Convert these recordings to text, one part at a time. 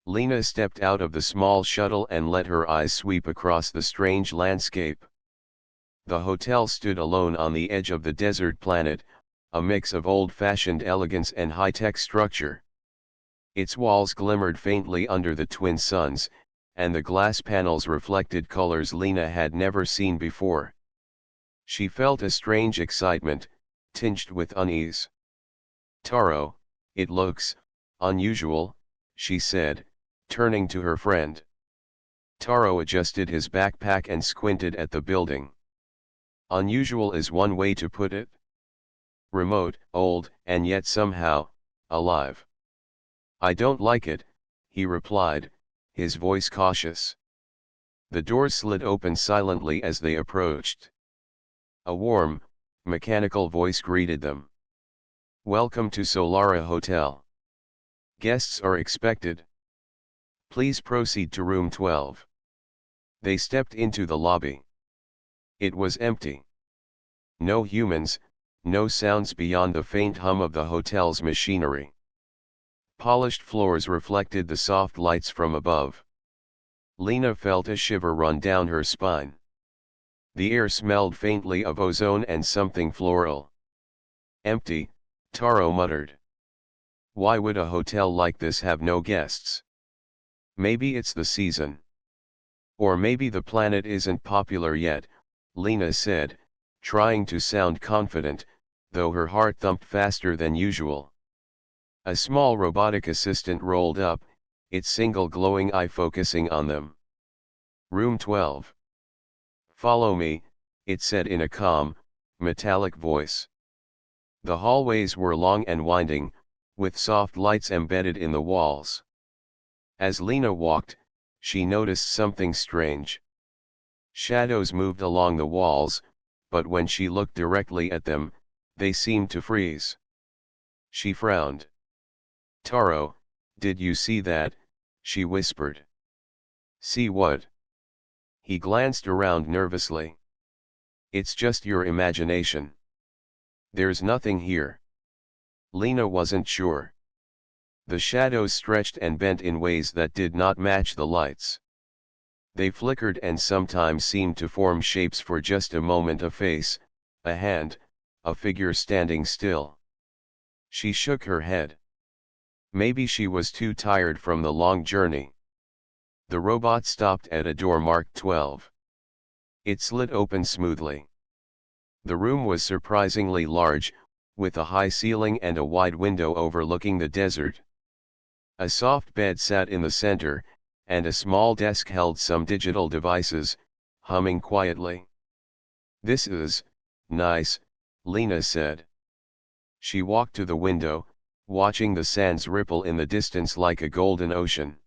Lena stepped out of the small shuttle and let her eyes sweep across the strange landscape. The hotel stood alone on the edge of the desert planet, a mix of old-fashioned elegance and high-tech structure. Its walls glimmered faintly under the twin suns, and the glass panels reflected colors Lena had never seen before. She felt a strange excitement, tinged with unease. "Taro, it looks unusual," she said, turning to her friend. Taro adjusted his backpack and squinted at the building. "Unusual is one way to put it. Remote, old, and yet somehow alive." "I don't like it," he replied, his voice cautious. The door slid open silently as they approached. A warm, mechanical voice greeted them. "Welcome to Solara Hotel. Guests are expected. Please proceed to room 12. They stepped into the lobby. It was empty. No humans, no sounds beyond the faint hum of the hotel's machinery. Polished floors reflected the soft lights from above. Lena felt a shiver run down her spine. The air smelled faintly of ozone and something floral. "Empty," Taro muttered. "Why would a hotel like this have no guests? Maybe it's the season. Or maybe the planet isn't popular yet," Lena said, trying to sound confident, though her heart thumped faster than usual. A small robotic assistant rolled up, its single glowing eye focusing on them. "Room 12. Follow me," it said in a calm, metallic voice. The hallways were long and winding, with soft lights embedded in the walls. As Lena walked, she noticed something strange. Shadows moved along the walls, but when she looked directly at them, they seemed to freeze. She frowned. "Taro, did you see that?" she whispered. "See what?" He glanced around nervously. "It's just your imagination. There's nothing here." Lena wasn't sure. The shadows stretched and bent in ways that did not match the lights. They flickered and sometimes seemed to form shapes for just a moment: a face, a hand, a figure standing still. She shook her head. Maybe she was too tired from the long journey. The robot stopped at a door marked 12. It slid open smoothly. The room was surprisingly large, with a high ceiling and a wide window overlooking the desert. A soft bed sat in the center, and a small desk held some digital devices, humming quietly. "This is nice," Lena said. She walked to the window, watching the sands ripple in the distance like a golden ocean.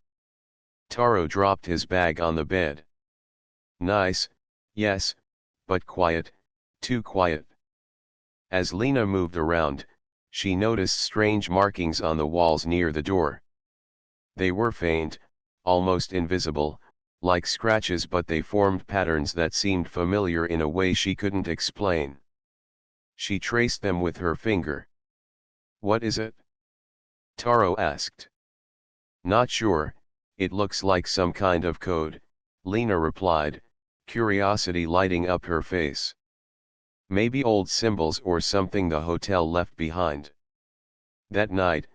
Taro dropped his bag on the bed. "Nice, yes, but quiet, too quiet." As Lena moved around, she noticed strange markings on the walls near the door. They were faint, almost invisible, like scratches, but they formed patterns that seemed familiar in a way she couldn't explain. She traced them with her finger. "What is it?" Taro asked. "Not sure, it looks like some kind of code," Lena replied, curiosity lighting up her face. "Maybe old symbols or something the hotel left behind." That night,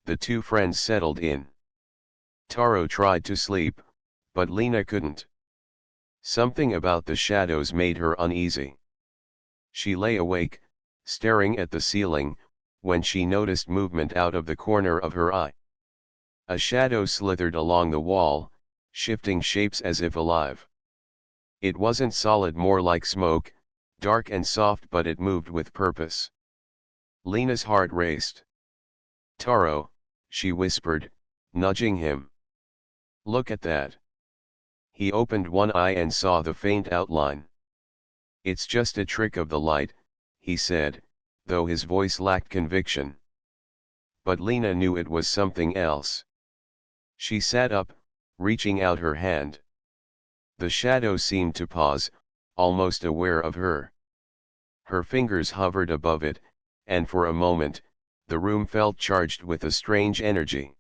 the two friends settled in. Taro tried to sleep, but Lena couldn't. Something about the shadows made her uneasy. She lay awake, staring at the ceiling, when she noticed movement out of the corner of her eye. A shadow slithered along the wall, shifting shapes as if alive. It wasn't solid, more like smoke, dark and soft, but it moved with purpose. Lena's heart raced. "Taro," she whispered, nudging him. "Look at that." He opened one eye and saw the faint outline. "It's just a trick of the light," he said, though his voice lacked conviction. But Lena knew it was something else. She sat up, reaching out her hand. The shadow seemed to pause, almost aware of her. Her fingers hovered above it, and for a moment, the room felt charged with a strange energy.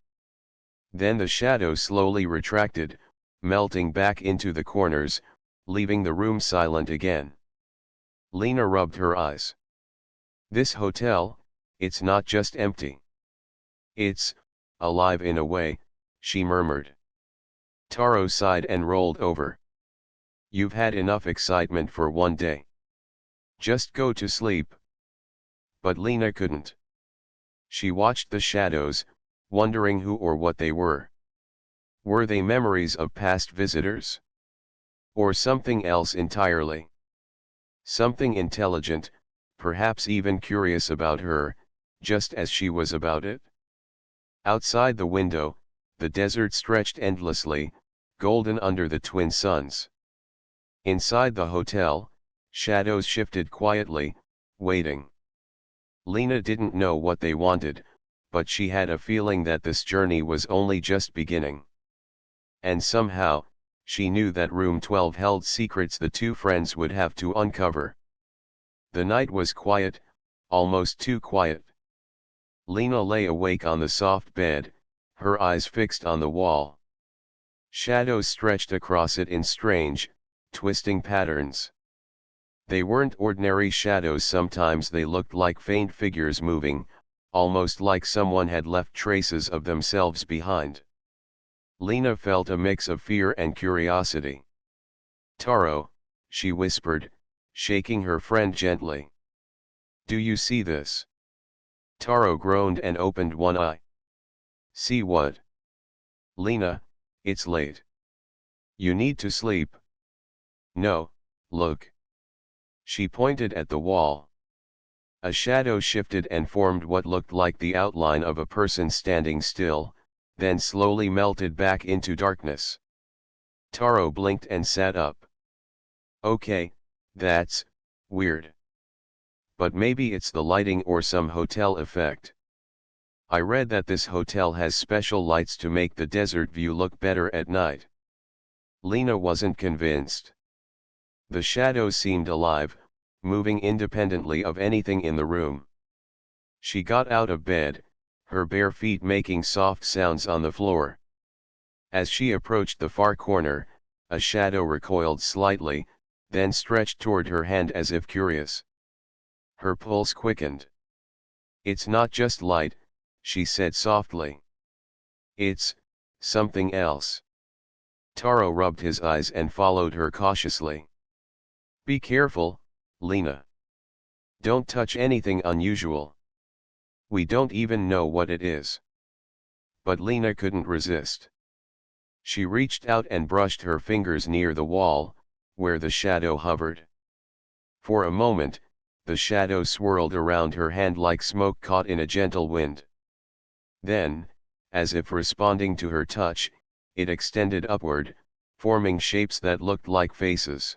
Then the shadow slowly retracted, melting back into the corners, leaving the room silent again. Lena rubbed her eyes. This hotel, it's not just empty. It's alive in a way, she murmured. Taro sighed and rolled over. You've had enough excitement for one day. Just go to sleep. But Lena couldn't. She watched the shadows, wondering who or what they were. Were they memories of past visitors? Or something else entirely? Something intelligent, perhaps even curious about her, just as she was about it? Outside the window, the desert stretched endlessly, golden under the twin suns. Inside the hotel, shadows shifted quietly, waiting. Lena didn't know what they wanted, but she had a feeling that this journey was only just beginning. And somehow, she knew that room 12 held secrets the two friends would have to uncover. The night was quiet, almost too quiet. Lena lay awake on the soft bed, her eyes fixed on the wall. Shadows stretched across it in strange, twisting patterns. They weren't ordinary shadows, sometimes they looked like faint figures moving, almost like someone had left traces of themselves behind. Lena felt a mix of fear and curiosity. Taro, she whispered, shaking her friend gently. Do you see this? Taro groaned and opened one eye. See what? Lena, it's late. You need to sleep. No, look. She pointed at the wall. A shadow shifted and formed what looked like the outline of a person standing still, then slowly melted back into darkness. Taro blinked and sat up. Okay, that's weird. But maybe it's the lighting or some hotel effect. I read that this hotel has special lights to make the desert view look better at night. Lena wasn't convinced. The shadows seemed alive, moving independently of anything in the room. She got out of bed, her bare feet making soft sounds on the floor. As she approached the far corner, a shadow recoiled slightly, then stretched toward her hand as if curious. Her pulse quickened. It's not just light, she said softly. It's something else. Taro rubbed his eyes and followed her cautiously. Be careful, Lena. Don't touch anything unusual. We don't even know what it is. But Lena couldn't resist. She reached out and brushed her fingers near the wall, where the shadow hovered. For a moment, the shadow swirled around her hand like smoke caught in a gentle wind. Then, as if responding to her touch, it extended upward, forming shapes that looked like faces.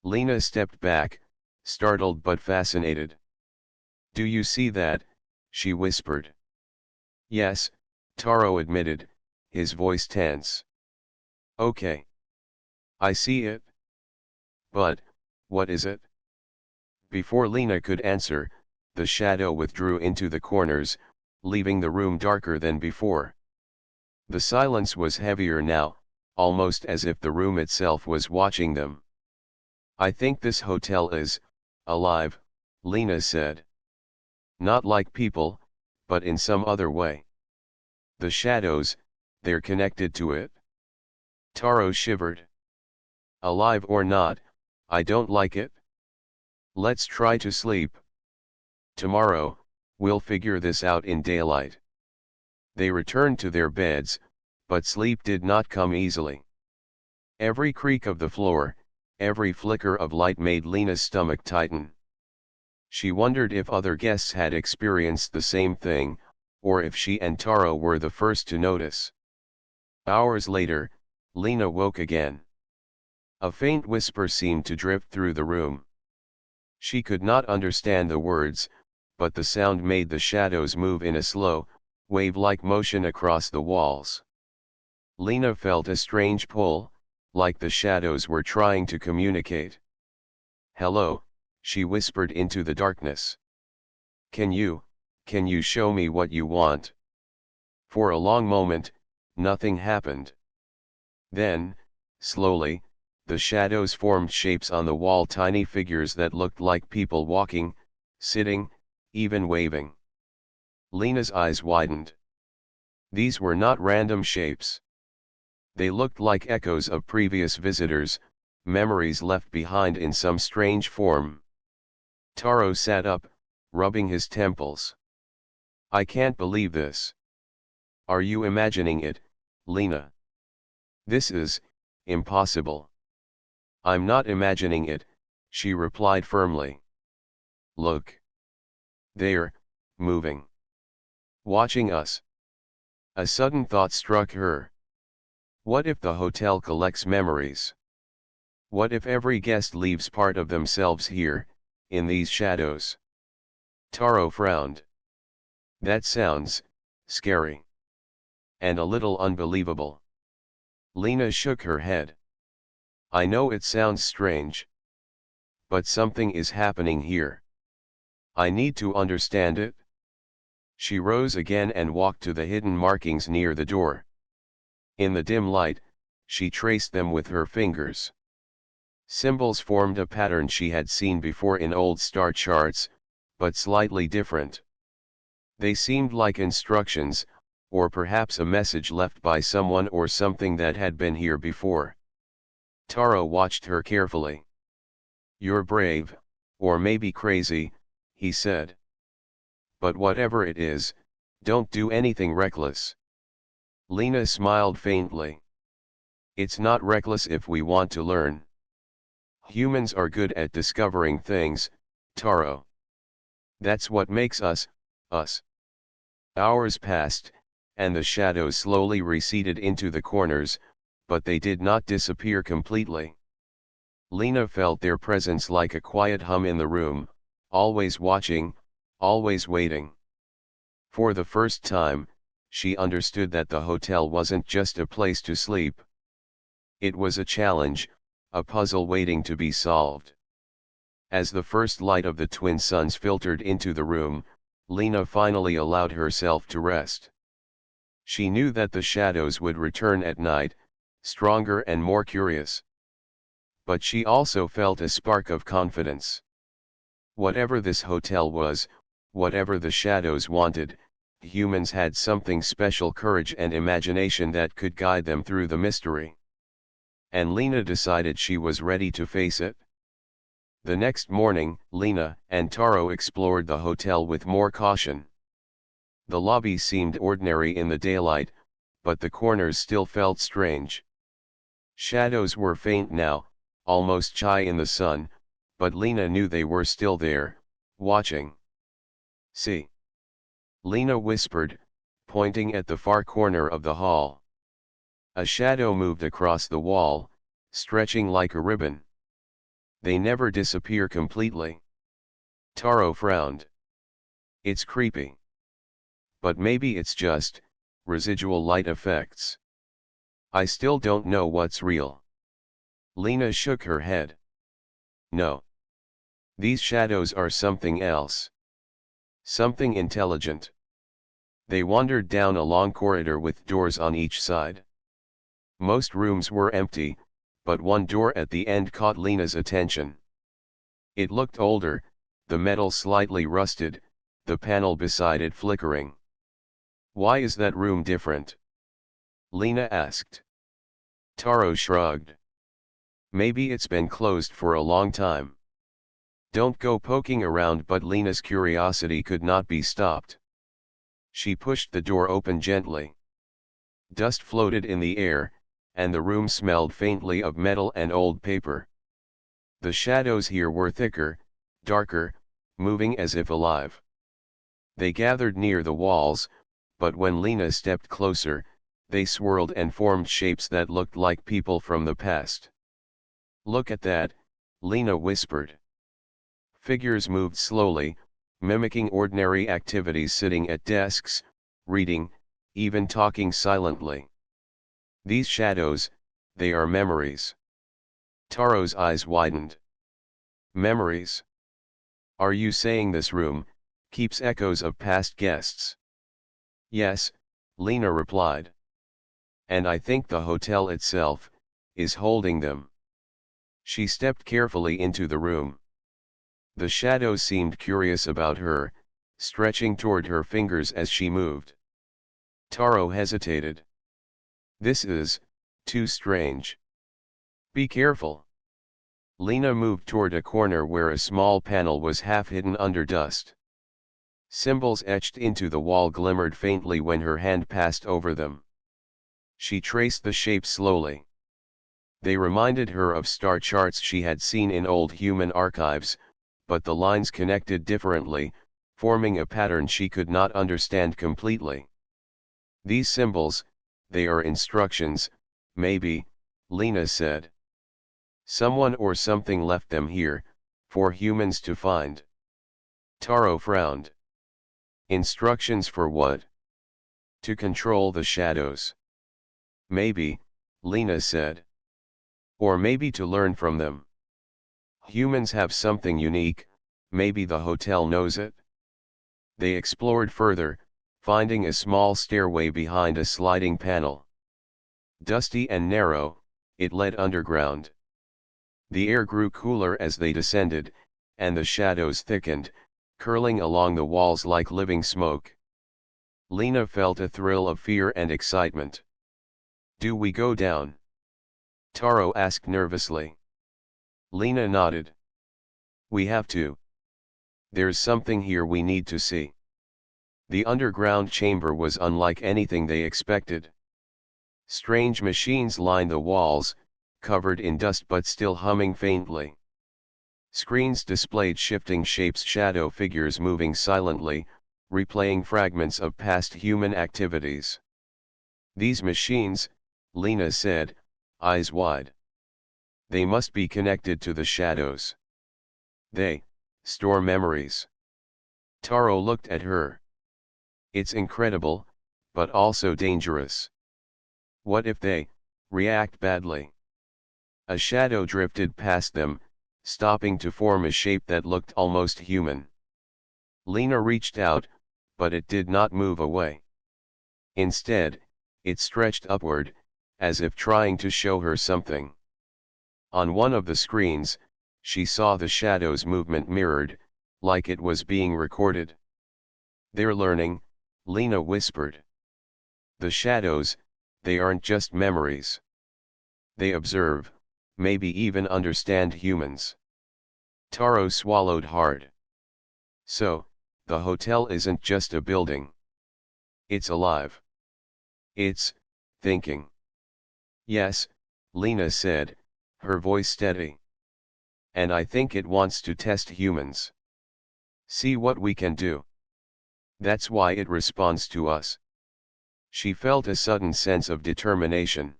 Lena stepped back, startled but fascinated. Do you see that? She whispered. Yes, Taro admitted, his voice tense. Okay. I see it. But, what is it? Before Lena could answer, the shadow withdrew into the corners, leaving the room darker than before. The silence was heavier now, almost as if the room itself was watching them. I think this hotel is alive, Lena said. Not like people, but in some other way. The shadows, they're connected to it. Taro shivered. Alive or not, I don't like it. Let's try to sleep. Tomorrow, we'll figure this out in daylight. They returned to their beds, but sleep did not come easily. Every creak of the floor, every flicker of light made Lena's stomach tighten. She wondered if other guests had experienced the same thing, or if she and Taro were the first to notice. Hours later, Lena woke again. A faint whisper seemed to drift through the room. She could not understand the words, but the sound made the shadows move in a slow, wave-like motion across the walls. Lena felt a strange pull, like the shadows were trying to communicate. Hello, she whispered into the darkness. Can you show me what you want? For a long moment, nothing happened. Then, slowly, the shadows formed shapes on the wall, tiny figures that looked like people walking, sitting, even waving. Lena's eyes widened. These were not random shapes. They looked like echoes of previous visitors, memories left behind in some strange form. Taro sat up, rubbing his temples. I can't believe this. Are you imagining it, Lena? This is impossible. I'm not imagining it, she replied firmly. Look. They're moving. Watching us. A sudden thought struck her. What if the hotel collects memories? What if every guest leaves part of themselves here, in these shadows? Taro frowned. That sounds scary. And a little unbelievable. Lena shook her head. I know it sounds strange. But something is happening here. I need to understand it. She rose again and walked to the hidden markings near the door. In the dim light, she traced them with her fingers. Symbols formed a pattern she had seen before in old star charts, but slightly different. They seemed like instructions, or perhaps a message left by someone or something that had been here before. Taro watched her carefully. You're brave, or maybe crazy, he said. But whatever it is, don't do anything reckless. Lena smiled faintly. It's not reckless if we want to learn. Humans are good at discovering things, Taro. That's what makes us, us. Hours passed, and the shadows slowly receded into the corners, but they did not disappear completely. Lena felt their presence like a quiet hum in the room, always watching, always waiting. For the first time, she understood that the hotel wasn't just a place to sleep. It was a challenge, a puzzle waiting to be solved. As the first light of the twin suns filtered into the room, Lena finally allowed herself to rest. She knew that the shadows would return at night, stronger and more curious. But she also felt a spark of confidence. Whatever this hotel was, whatever the shadows wanted, humans had something special, courage and imagination that could guide them through the mystery. And Lena decided she was ready to face it. The next morning, Lena and Taro explored the hotel with more caution. The lobby seemed ordinary in the daylight, but the corners still felt strange. Shadows were faint now, almost shy in the sun, but Lena knew they were still there, watching. See? Lena whispered, pointing at the far corner of the hall. A shadow moved across the wall, stretching like a ribbon. They never disappear completely. Taro frowned. It's creepy. But maybe it's just residual light effects. I still don't know what's real. Lena shook her head. No. These shadows are something else. Something intelligent. They wandered down a long corridor with doors on each side. Most rooms were empty, but one door at the end caught Lena's attention. It looked older, the metal slightly rusted, the panel beside it flickering. Why is that room different? Lena asked. Taro shrugged. Maybe it's been closed for a long time. Don't go poking around, but Lena's curiosity could not be stopped. She pushed the door open gently. Dust floated in the air, and the room smelled faintly of metal and old paper. The shadows here were thicker, darker, moving as if alive. They gathered near the walls, but when Lena stepped closer, they swirled and formed shapes that looked like people from the past. Look at that, Lena whispered. Figures moved slowly, mimicking ordinary activities, sitting at desks, reading, even talking silently. These shadows, they are memories. Taro's eyes widened. Memories? Are you saying this room keeps echoes of past guests? Yes, Lena replied. And I think the hotel itself is holding them. She stepped carefully into the room. The shadows seemed curious about her, stretching toward her fingers as she moved. Taro hesitated. This is too strange. Be careful. Lena moved toward a corner where a small panel was half hidden under dust. Symbols etched into the wall glimmered faintly when her hand passed over them. She traced the shapes slowly. They reminded her of star charts she had seen in old human archives, but the lines connected differently, forming a pattern she could not understand completely. These symbols, they are instructions, maybe, Lena said. Someone or something left them here, for humans to find. Taro frowned. Instructions for what? To control the shadows. Maybe, Lena said. Or maybe to learn from them. Humans have something unique, maybe the hotel knows it. They explored further, finding a small stairway behind a sliding panel. Dusty and narrow, it led underground. The air grew cooler as they descended, and the shadows thickened, curling along the walls like living smoke. Lena felt a thrill of fear and excitement. Do we go down? Taro asked nervously. Lena nodded. We have to. There's something here we need to see. The underground chamber was unlike anything they expected. Strange machines lined the walls, covered in dust but still humming faintly. Screens displayed shifting shapes, shadow figures moving silently, replaying fragments of past human activities. These machines, Lena said, eyes wide. They must be connected to the shadows. They store memories. Taro looked at her. It's incredible, but also dangerous. What if they react badly? A shadow drifted past them, stopping to form a shape that looked almost human. Lena reached out, but it did not move away. Instead, it stretched upward, as if trying to show her something. On one of the screens, she saw the shadow's movement mirrored, like it was being recorded. They're learning, Lena whispered. The shadows, they aren't just memories. They observe, maybe even understand humans. Taro swallowed hard. So, the hotel isn't just a building. It's alive. It's thinking. Yes, Lena said, her voice steady. And I think it wants to test humans. See what we can do. That's why it responds to us. She felt a sudden sense of determination.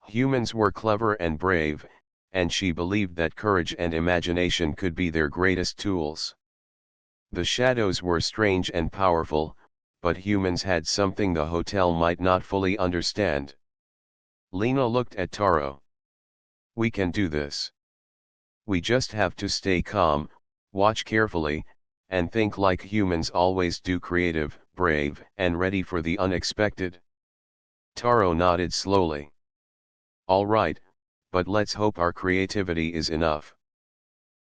Humans were clever and brave, and she believed that courage and imagination could be their greatest tools. The shadows were strange and powerful, but humans had something the hotel might not fully understand. Lena looked at Taro. We can do this. We just have to stay calm, watch carefully, and think like humans always do, creative, brave, and ready for the unexpected. Taro nodded slowly. All right, but let's hope our creativity is enough.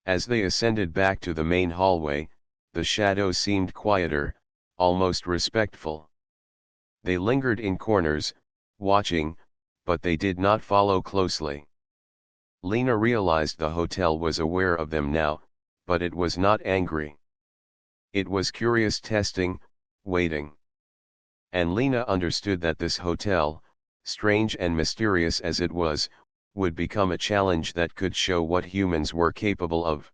As they ascended back to the main hallway, the shadows seemed quieter, almost respectful. They lingered in corners, watching, but they did not follow closely. Lena realized the hotel was aware of them now, but it was not angry. It was curious, testing, waiting. And Lena understood that this hotel, strange and mysterious as it was, would become a challenge that could show what humans were capable of.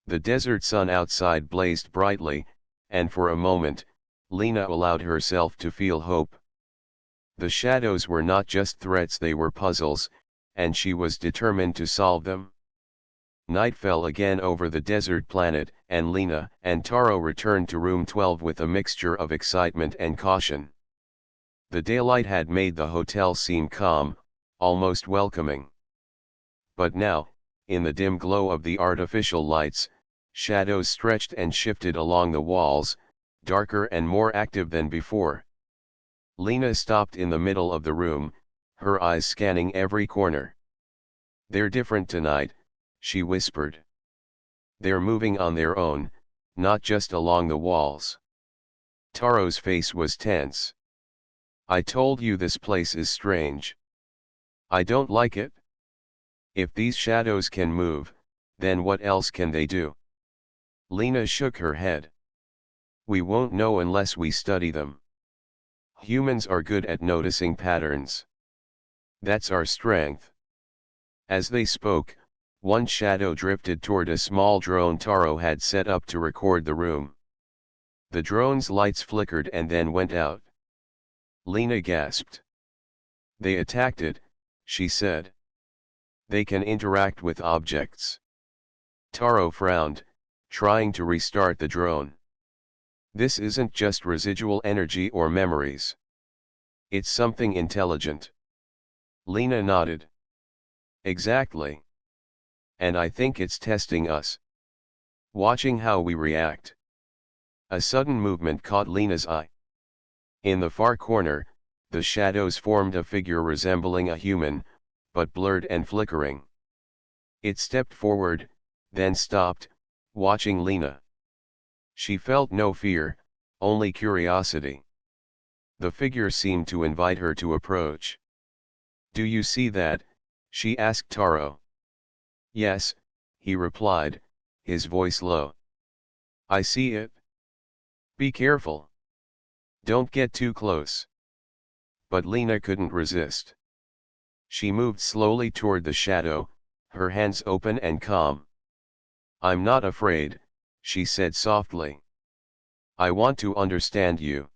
The desert sun outside blazed brightly, and for a moment, Lena allowed herself to feel hope. The shadows were not just threats, they were puzzles, and she was determined to solve them. Night fell again over the desert planet, and Lena and Taro returned to room 12 with a mixture of excitement and caution. The daylight had made the hotel seem calm, almost welcoming. But now, in the dim glow of the artificial lights, shadows stretched and shifted along the walls, darker and more active than before. Lena stopped in the middle of the room, her eyes scanning every corner. "They're different tonight," she whispered. "They're moving on their own, not just along the walls." Taro's face was tense. "I told you this place is strange. I don't like it. If these shadows can move, then what else can they do?" Lena shook her head. "We won't know unless we study them. Humans are good at noticing patterns. That's our strength." As they spoke, one shadow drifted toward a small drone Taro had set up to record the room. The drone's lights flickered and then went out. Lena gasped. "They attacked it," she said. "They can interact with objects." Taro frowned, trying to restart the drone. "This isn't just residual energy or memories. It's something intelligent." Lena nodded. "Exactly. And I think it's testing us. Watching how we react." A sudden movement caught Lena's eye. In the far corner, the shadows formed a figure resembling a human, but blurred and flickering. It stepped forward, then stopped, watching Lena. She felt no fear, only curiosity. The figure seemed to invite her to approach. "Do you see that?" she asked Taro. "Yes," he replied, his voice low. "I see it. Be careful. Don't get too close." But Lena couldn't resist. She moved slowly toward the shadow, her hands open and calm. "I'm not afraid," she said softly. "I want to understand you."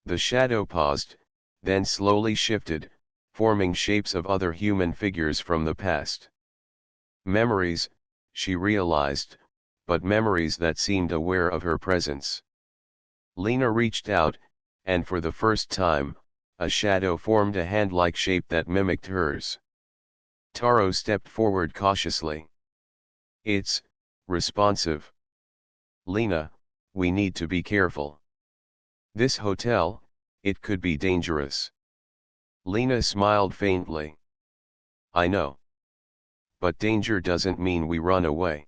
The shadow paused, then slowly shifted, forming shapes of other human figures from the past. Memories, she realized, but memories that seemed aware of her presence. Lena reached out, and for the first time, a shadow formed a hand-like shape that mimicked hers. Taro stepped forward cautiously. "It's responsive. Lena, we need to be careful. This hotel, it could be dangerous." Lena smiled faintly. "I know. But danger doesn't mean we run away.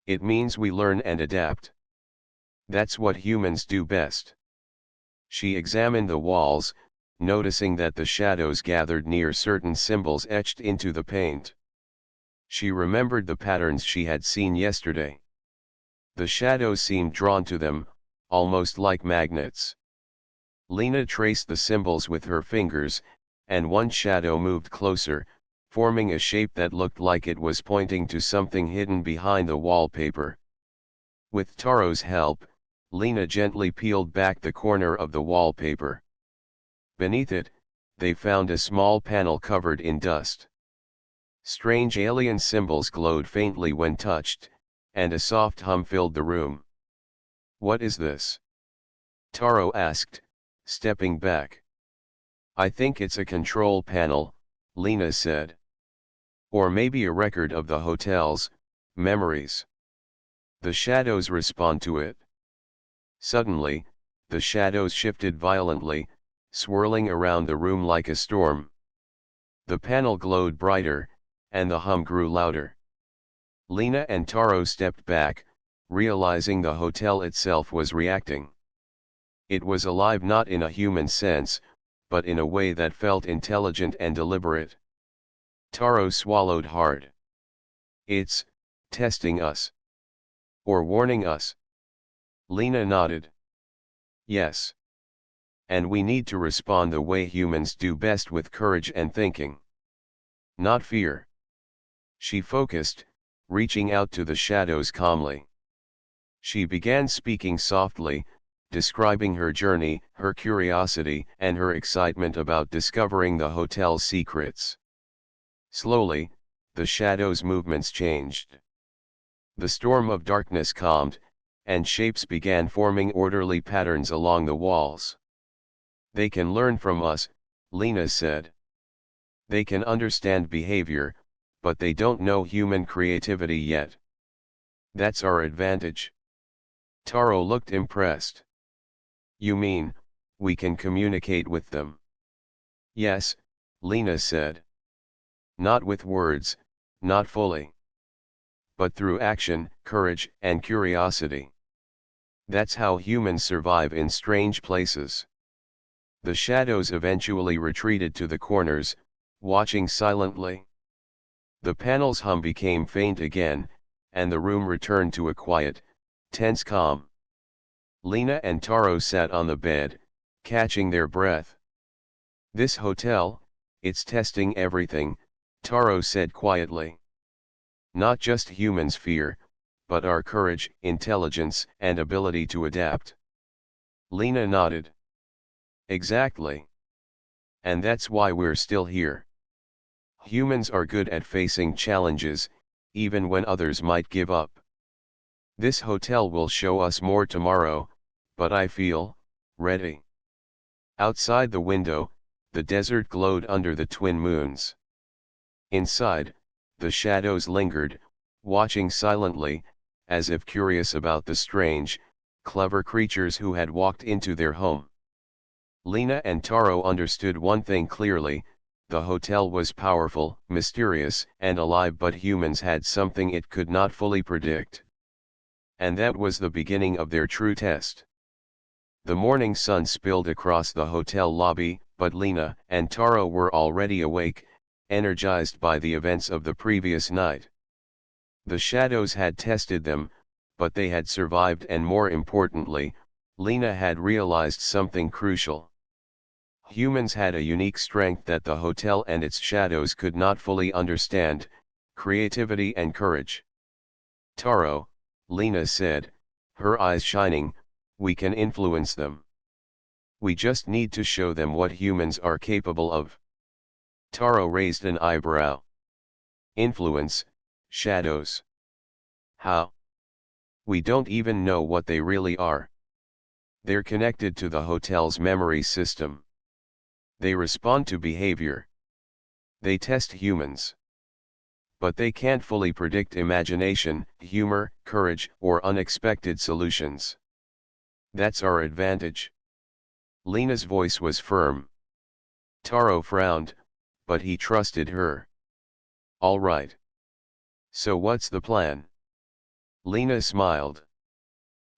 It means we learn and adapt. That's what humans do best." She examined the walls, noticing that the shadows gathered near certain symbols etched into the paint. She remembered the patterns she had seen yesterday. The shadows seemed drawn to them, almost like magnets. Lena traced the symbols with her fingers, and one shadow moved closer, forming a shape that looked like it was pointing to something hidden behind the wallpaper. With Taro's help, Lena gently peeled back the corner of the wallpaper. Beneath it, they found a small panel covered in dust. Strange alien symbols glowed faintly when touched, and a soft hum filled the room. "What is this?" Taro asked, stepping back. "I think it's a control panel," Lena said. "Or maybe a record of the hotel's memories. The shadows respond to it." Suddenly, the shadows shifted violently, swirling around the room like a storm. The panel glowed brighter, and the hum grew louder. Lena and Taro stepped back, realizing the hotel itself was reacting. It was alive not in a human sense, but in a way that felt intelligent and deliberate. Taro swallowed hard. "It's testing us. Or warning us." Lena nodded. "Yes. And we need to respond the way humans do best, with courage and thinking. Not fear." She focused, reaching out to the shadows calmly. She began speaking softly, describing her journey, her curiosity, and her excitement about discovering the hotel's secrets. Slowly, the shadows' movements changed. The storm of darkness calmed, and shapes began forming orderly patterns along the walls. "They can learn from us," Lena said. "They can understand behavior, but they don't know human creativity yet. That's our advantage." Taro looked impressed. "You mean, we can communicate with them. Yes, Lena said. Not with words, not fully. But through action, courage, and curiosity. That's how humans survive in strange places. The shadows eventually retreated to the corners, watching silently. The panel's hum became faint again, and the room returned to a quiet, tense calm. Lena and Taro sat on the bed, catching their breath. This hotel, it's testing everything, Taro said quietly. Not just humans' fear, but our courage, intelligence, and ability to adapt. Lena nodded. Exactly. And that's why we're still here. Humans are good at facing challenges, even when others might give up. This hotel will show us more tomorrow, but I feel ready. Outside the window, the desert glowed under the twin moons. Inside, the shadows lingered, watching silently, as if curious about the strange, clever creatures who had walked into their home. Lena and Taro understood one thing clearly: the hotel was powerful, mysterious, and alive, but humans had something it could not fully predict. And that was the beginning of their true test. The morning sun spilled across the hotel lobby, but Lena and Taro were already awake, energized by the events of the previous night. The shadows had tested them, but they had survived, and more importantly, Lena had realized something crucial. Humans had a unique strength that the hotel and its shadows could not fully understand: creativity and courage. Taro, Lena said, her eyes shining, we can influence them. We just need to show them what humans are capable of. Taro raised an eyebrow. Influence, shadows. How? We don't even know what they really are. They're connected to the hotel's memory system. They respond to behavior. They test humans. But they can't fully predict imagination, humor, courage, or unexpected solutions. That's our advantage. Lena's voice was firm. Taro frowned, but he trusted her. All right. So what's the plan? Lena smiled.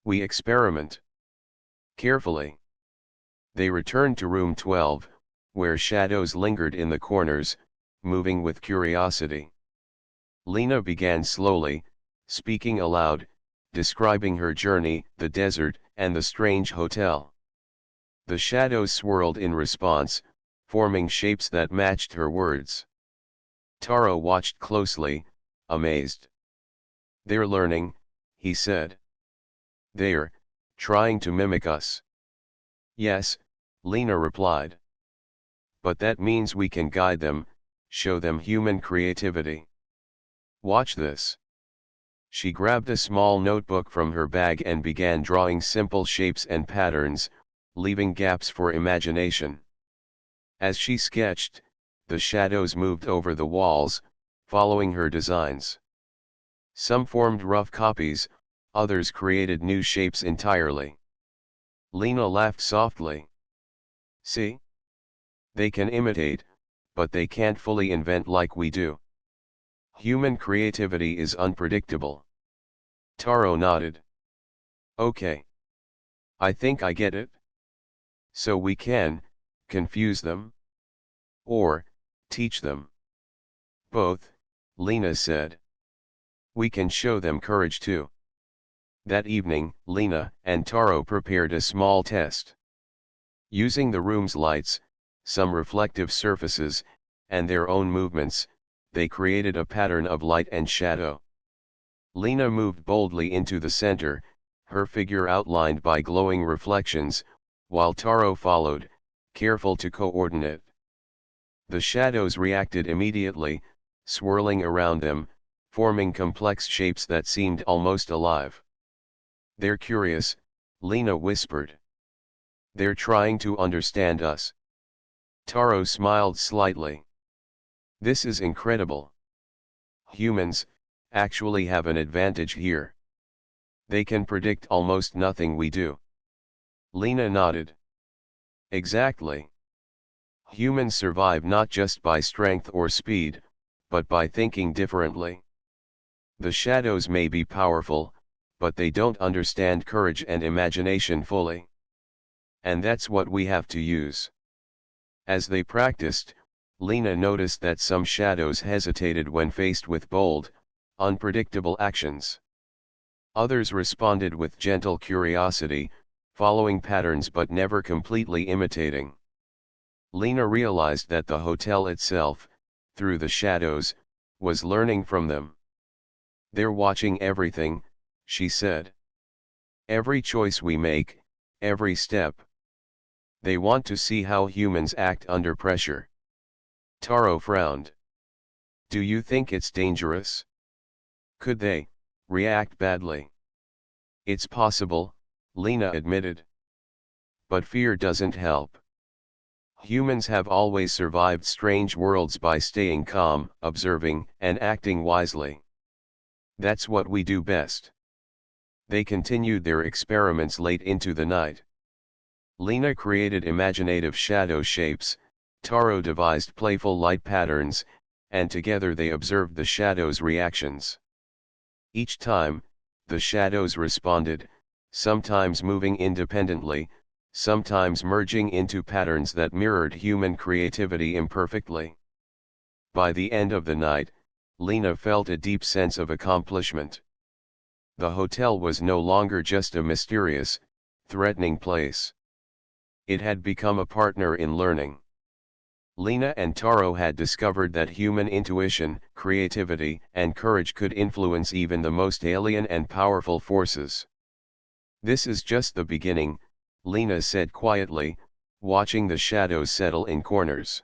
We experiment. Carefully. They returned to room 12, where shadows lingered in the corners, moving with curiosity. Lena began slowly, speaking aloud, describing her journey, the desert, and the strange hotel. The shadows swirled in response, forming shapes that matched her words. Taro watched closely, amazed. They're learning, he said. They're trying to mimic us. Yes, Lena replied. But that means we can guide them, show them human creativity. Watch this. She grabbed a small notebook from her bag and began drawing simple shapes and patterns, leaving gaps for imagination. As she sketched, the shadows moved over the walls, following her designs. Some formed rough copies, others created new shapes entirely. Lena laughed softly. See? They can imitate, but they can't fully invent like we do. Human creativity is unpredictable. Taro nodded. Okay. I think I get it. So we can confuse them? Or teach them? Both, Lena said. We can show them courage too. That evening, Lena and Taro prepared a small test. Using the room's lights, some reflective surfaces, and their own movements, they created a pattern of light and shadow. Lena moved boldly into the center, her figure outlined by glowing reflections, while Taro followed, careful to coordinate. The shadows reacted immediately, swirling around them, forming complex shapes that seemed almost alive. They're curious, Lena whispered. They're trying to understand us. Taro smiled slightly. This is incredible. Humans actually have an advantage here. They can predict almost nothing we do. Lena nodded. Exactly. Humans survive not just by strength or speed, but by thinking differently. The shadows may be powerful, but they don't understand courage and imagination fully. And that's what we have to use. As they practiced, Lena noticed that some shadows hesitated when faced with bold, unpredictable actions. Others responded with gentle curiosity, following patterns but never completely imitating. Lena realized that the hotel itself, through the shadows, was learning from them. "They're watching everything," she said. "Every choice we make, every step. They want to see how humans act under pressure." Taro frowned. "Do you think it's dangerous? Could they react badly?" "It's possible," Lena admitted. "But fear doesn't help. Humans have always survived strange worlds by staying calm, observing, and acting wisely. That's what we do best." They continued their experiments late into the night. Lena created imaginative shadow shapes, Taro devised playful light patterns, and together they observed the shadows' reactions. Each time, the shadows responded, sometimes moving independently, sometimes merging into patterns that mirrored human creativity imperfectly. By the end of the night, Lena felt a deep sense of accomplishment. The hotel was no longer just a mysterious, threatening place. It had become a partner in learning. Lena and Taro had discovered that human intuition, creativity, and courage could influence even the most alien and powerful forces. "This is just the beginning," Lena said quietly, watching the shadows settle in corners.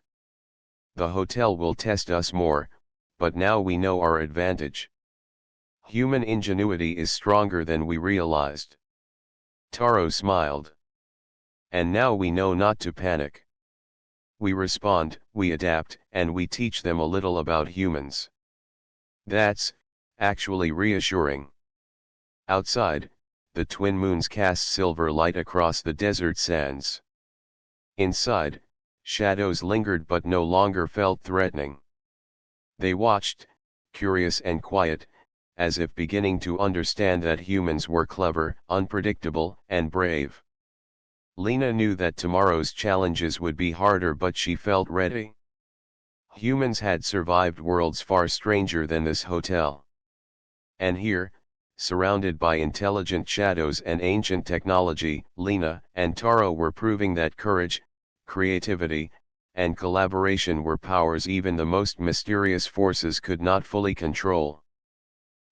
"The hotel will test us more, but now we know our advantage. Human ingenuity is stronger than we realized." Taro smiled. "And now we know not to panic. We respond, we adapt, and we teach them a little about humans." "That's actually reassuring." Outside, the twin moons cast silver light across the desert sands. Inside, shadows lingered but no longer felt threatening. They watched, curious and quiet, as if beginning to understand that humans were clever, unpredictable, and brave. Lena knew that tomorrow's challenges would be harder, but she felt ready. Humans had survived worlds far stranger than this hotel. And here, surrounded by intelligent shadows and ancient technology, Lena and Taro were proving that courage, creativity, and collaboration were powers even the most mysterious forces could not fully control.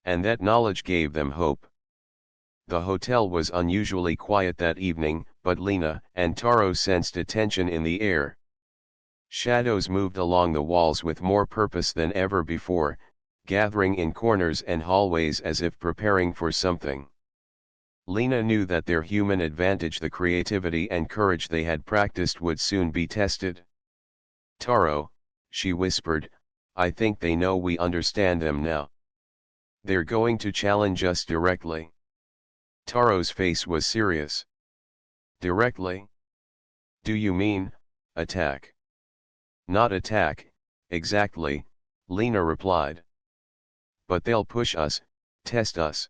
And that knowledge gave them hope. The hotel was unusually quiet that evening, but Lena and Taro sensed a tension in the air. Shadows moved along the walls with more purpose than ever before, gathering in corners and hallways as if preparing for something. Lena knew that their human advantage, the creativity and courage they had practiced, would soon be tested. "Taro," she whispered, "I think they know we understand them now. They're going to challenge us directly." Taro's face was serious. "Directly? Do you mean, attack?" "Not attack, exactly," Lena replied. "But they'll push us, test us.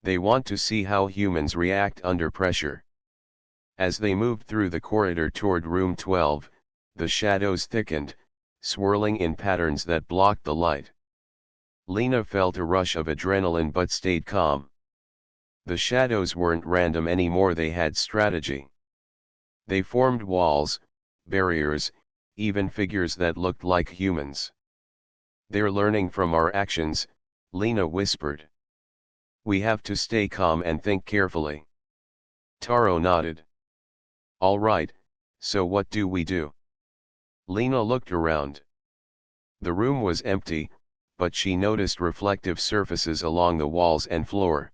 They want to see how humans react under pressure." As they moved through the corridor toward room 12, the shadows thickened, swirling in patterns that blocked the light. Lena felt a rush of adrenaline but stayed calm. The shadows weren't random anymore, they had strategy. They formed walls, barriers, even figures that looked like humans. "They're learning from our actions," Lena whispered. "We have to stay calm and think carefully." Taro nodded. "All right, so what do we do?" Lena looked around. The room was empty, but she noticed reflective surfaces along the walls and floor.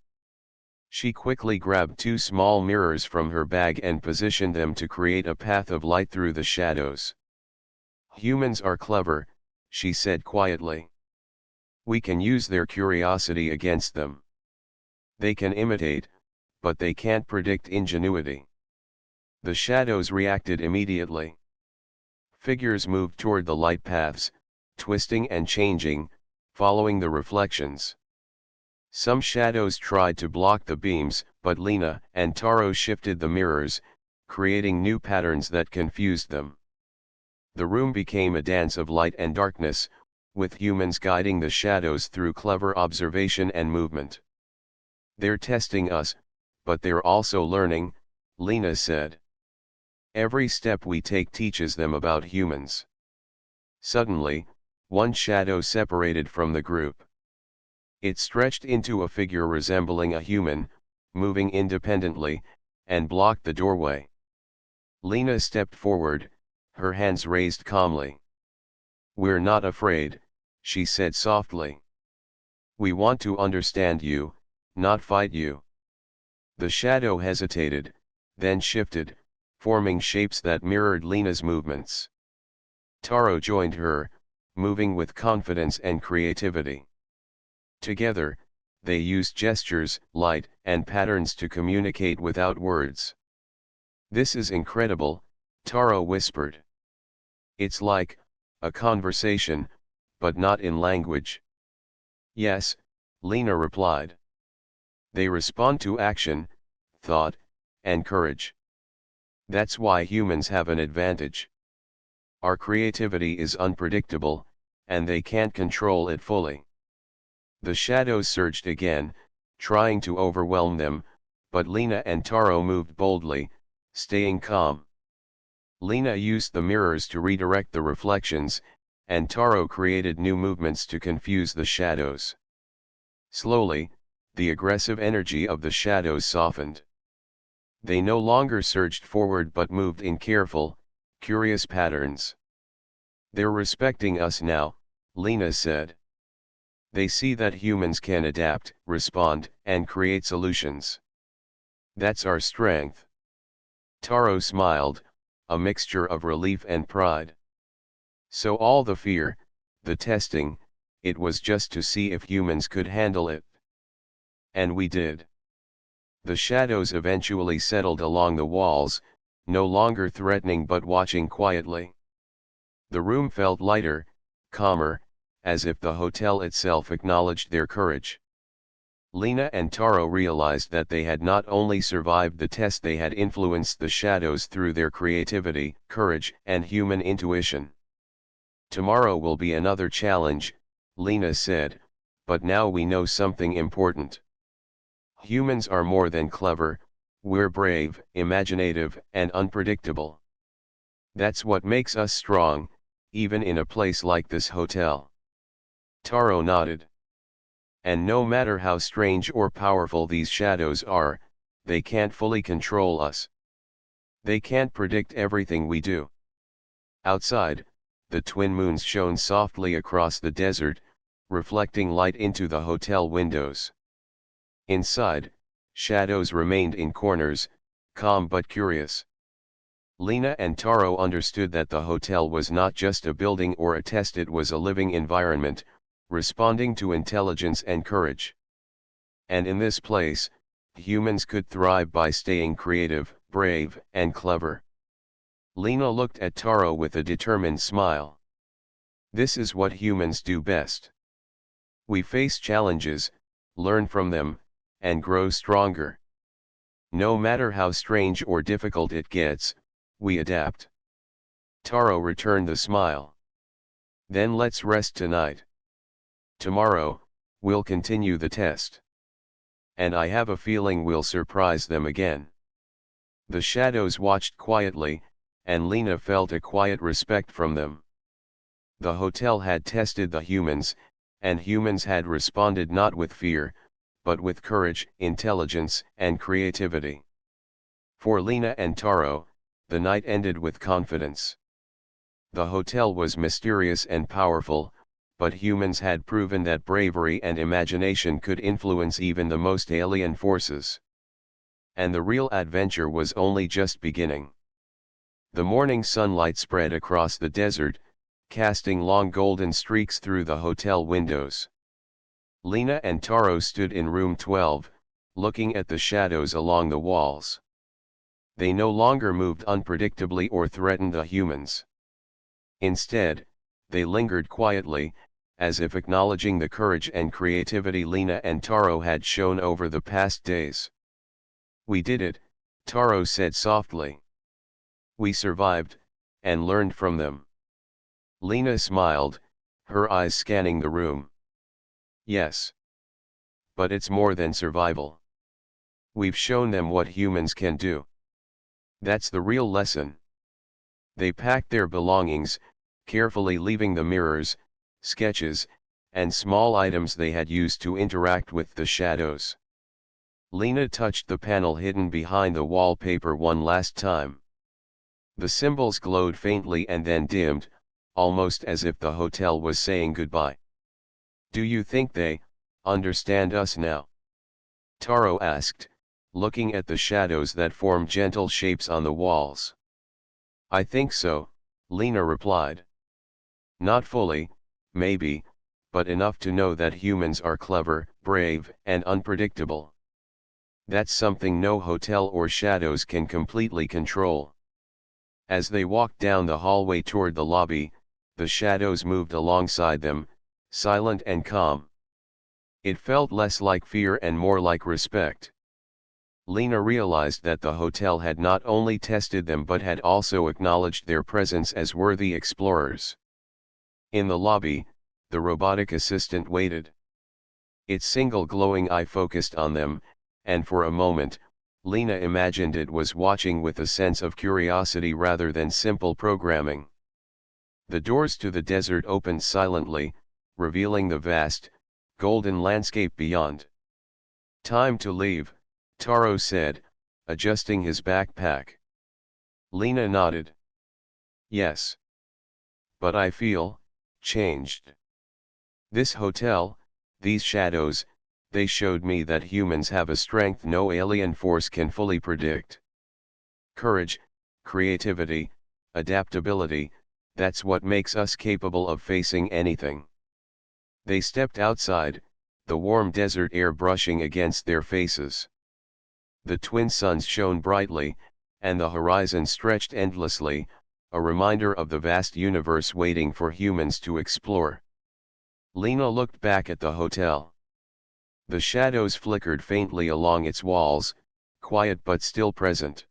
She quickly grabbed two small mirrors from her bag and positioned them to create a path of light through the shadows. "Humans are clever," she said quietly. "We can use their curiosity against them. They can imitate, but they can't predict ingenuity. The shadows reacted immediately. Figures moved toward the light paths, twisting and changing, following the reflections. Some shadows tried to block the beams, but Lena and Taro shifted the mirrors, creating new patterns that confused them. The room became a dance of light and darkness, with humans guiding the shadows through clever observation and movement. "They're testing us, but they're also learning," Lena said. "Every step we take teaches them about humans." Suddenly, one shadow separated from the group. It stretched into a figure resembling a human, moving independently, and blocked the doorway. Lena stepped forward, her hands raised calmly. "We're not afraid," she said softly. "We want to understand you, not fight you." The shadow hesitated, then shifted, forming shapes that mirrored Lena's movements. Taro joined her, moving with confidence and creativity. Together, they used gestures, light, and patterns to communicate without words. "This is incredible," Taro whispered. "It's like a conversation, but not in language." "Yes," Lena replied. "They respond to action, thought, and courage. That's why humans have an advantage. Our creativity is unpredictable, and they can't control it fully." The shadows surged again, trying to overwhelm them, but Lena and Taro moved boldly, staying calm. Lena used the mirrors to redirect the reflections, and Taro created new movements to confuse the shadows. Slowly, the aggressive energy of the shadows softened. They no longer surged forward but moved in careful, curious patterns. "They're respecting us now," Lena said. "They see that humans can adapt, respond, and create solutions. That's our strength." Taro smiled, a mixture of relief and pride. "So all the fear, the testing, it was just to see if humans could handle it. And we did." The shadows eventually settled along the walls, no longer threatening but watching quietly. The room felt lighter, calmer, as if the hotel itself acknowledged their courage. Lena and Taro realized that they had not only survived the test, they had influenced the shadows through their creativity, courage, and human intuition. "Tomorrow will be another challenge," Lena said, "but now we know something important. Humans are more than clever, we're brave, imaginative, and unpredictable. That's what makes us strong, even in a place like this hotel." Taro nodded. "And no matter how strange or powerful these shadows are, they can't fully control us. They can't predict everything we do." Outside, the twin moons shone softly across the desert, reflecting light into the hotel windows. Inside, shadows remained in corners, calm but curious. Lena and Taro understood that the hotel was not just a building or a test, it was a living environment, responding to intelligence and courage. And in this place, humans could thrive by staying creative, brave, and clever. Lena looked at Taro with a determined smile. "This is what humans do best. We face challenges, learn from them, and grow stronger. No matter how strange or difficult it gets, we adapt." Taro returned the smile. "Then let's rest tonight. Tomorrow, we'll continue the test. And I have a feeling we'll surprise them again." The shadows watched quietly, and Lena felt a quiet respect from them. The hotel had tested the humans, and humans had responded not with fear, but with courage, intelligence, and creativity. For Lena and Taro, the night ended with confidence. The hotel was mysterious and powerful, but humans had proven that bravery and imagination could influence even the most alien forces. And the real adventure was only just beginning. The morning sunlight spread across the desert, casting long golden streaks through the hotel windows. Lena and Taro stood in room 12, looking at the shadows along the walls. They no longer moved unpredictably or threatened the humans. Instead, they lingered quietly, as if acknowledging the courage and creativity Lena and Taro had shown over the past days. "We did it," Taro said softly. "We survived, and learned from them." Lena smiled, her eyes scanning the room. "Yes. But it's more than survival. We've shown them what humans can do. That's the real lesson." They packed their belongings, carefully leaving the mirrors, sketches, and small items they had used to interact with the shadows. Lena touched the panel hidden behind the wallpaper one last time. The symbols glowed faintly and then dimmed, almost as if the hotel was saying goodbye. "Do you think they understand us now?" Taro asked, looking at the shadows that formed gentle shapes on the walls. "I think so," Lena replied. "Not fully, maybe, but enough to know that humans are clever, brave, and unpredictable. That's something no hotel or shadows can completely control." As they walked down the hallway toward the lobby, the shadows moved alongside them, silent and calm. It felt less like fear and more like respect. Lena realized that the hotel had not only tested them but had also acknowledged their presence as worthy explorers. In the lobby, the robotic assistant waited. Its single glowing eye focused on them, and for a moment, Lena imagined it was watching with a sense of curiosity rather than simple programming. The doors to the desert opened silently, revealing the vast, golden landscape beyond. "Time to leave," Taro said, adjusting his backpack. Lena nodded. "Yes. But I feel changed. This hotel, these shadows, they showed me that humans have a strength no alien force can fully predict. Courage, creativity, adaptability, that's what makes us capable of facing anything." They stepped outside, the warm desert air brushing against their faces. The twin suns shone brightly, and the horizon stretched endlessly, a reminder of the vast universe waiting for humans to explore. Lena looked back at the hotel. The shadows flickered faintly along its walls, quiet but still present.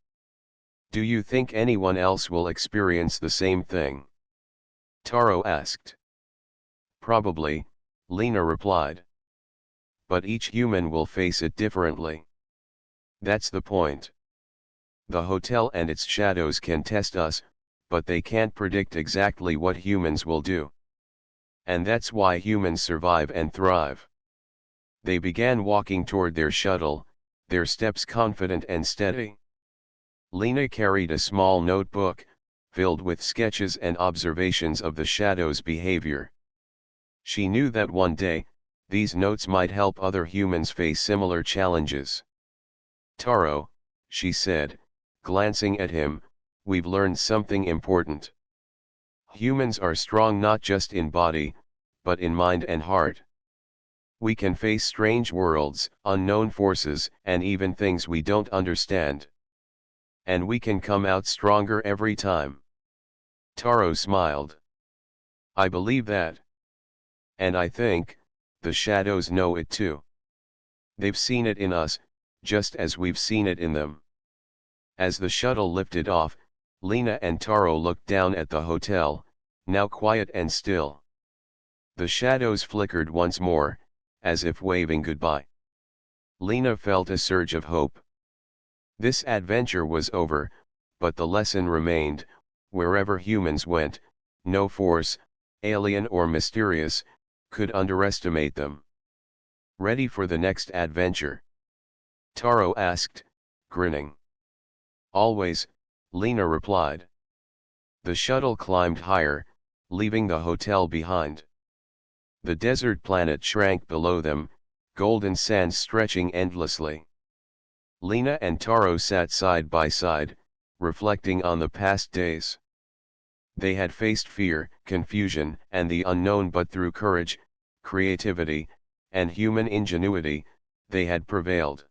"Do you think anyone else will experience the same thing?" Taro asked. "Probably," Lena replied. "But each human will face it differently. That's the point. The hotel and its shadows can test us, but they can't predict exactly what humans will do. And that's why humans survive and thrive." They began walking toward their shuttle, their steps confident and steady. Lena carried a small notebook, filled with sketches and observations of the shadow's behavior. She knew that one day, these notes might help other humans face similar challenges. "Taro," she said, glancing at him, "we've learned something important. Humans are strong not just in body, but in mind and heart. We can face strange worlds, unknown forces, and even things we don't understand. And we can come out stronger every time." Taro smiled. "I believe that. And I think, the shadows know it too. They've seen it in us, just as we've seen it in them." As the shuttle lifted off, Lena and Taro looked down at the hotel, now quiet and still. The shadows flickered once more, as if waving goodbye. Lena felt a surge of hope. This adventure was over, but the lesson remained: wherever humans went, no force, alien or mysterious, could underestimate them. "Ready for the next adventure?" Taro asked, grinning. "Always," Lena replied. The shuttle climbed higher, leaving the hotel behind. The desert planet shrank below them, golden sands stretching endlessly. Lena and Taro sat side by side, reflecting on the past days. They had faced fear, confusion, and the unknown, but through courage, creativity, and human ingenuity, they had prevailed.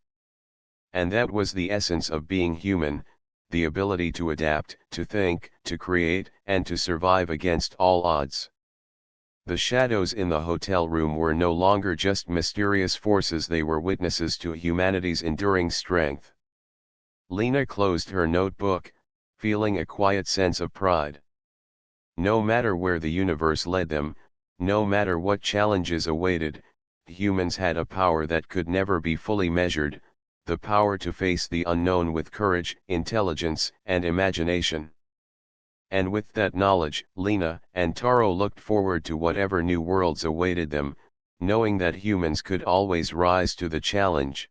And that was the essence of being human, the ability to adapt, to think, to create, and to survive against all odds. The shadows in the hotel room were no longer just mysterious forces, they were witnesses to humanity's enduring strength. Lena closed her notebook, feeling a quiet sense of pride. No matter where the universe led them, no matter what challenges awaited, humans had a power that could never be fully measured, the power to face the unknown with courage, intelligence, and imagination. And with that knowledge, Lena and Taro looked forward to whatever new worlds awaited them, knowing that humans could always rise to the challenge.